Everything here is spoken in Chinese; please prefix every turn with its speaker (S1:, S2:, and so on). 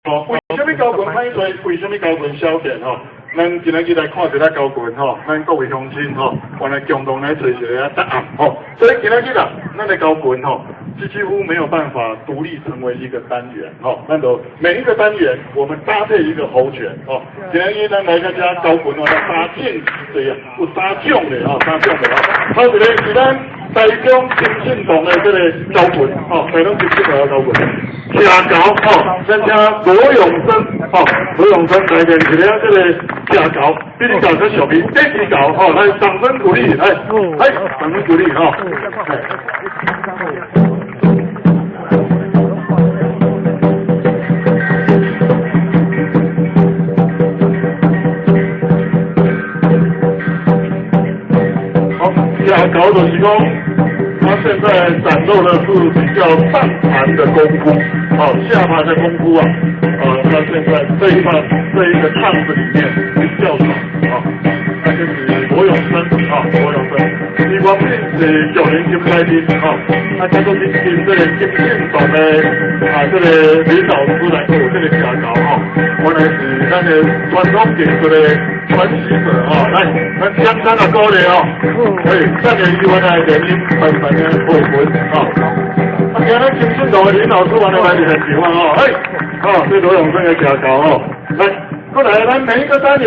S1: 哦，为什么交quyền歹做？为什么交quyền少見吼？咱今仔日來看一下交quyền吼，咱各位鄉親吼，原來共同來找一個答案吼。所以今仔日啊，咱的交quyền吼，幾乎沒有辦法獨立成為一個單元吼。咱就每一個單元，我們搭配一個候選吼。今仔日咱來個只交quyền哦，三種對啊，有三種的吼，三種的吼。好一個是咱台中新信堂的這個交quyền吼，台中新信堂的交quyền。車交吼，咱請羅永生吼，羅永生來面一個這個車交，比你交較小名，第二交吼，來掌聲鼓勵，來，掌聲鼓勵吼。好，車交就是講。他現在展露的是比較上盤的功夫，下盤的功夫啊，他現在這一個趟子裡面比較少，那就是羅永生，羅永生，他原本是9年金來賓，他都是聽這個金信堂的這個領導師來做這個車交，原來是咱的傳統藝術的傳習者，來，咱相當的高齡咱的原來的年齡本的部分，今日金信堂的領導師原來來是很喜歡，這羅永生的車交，來，過來，咱每一個單元。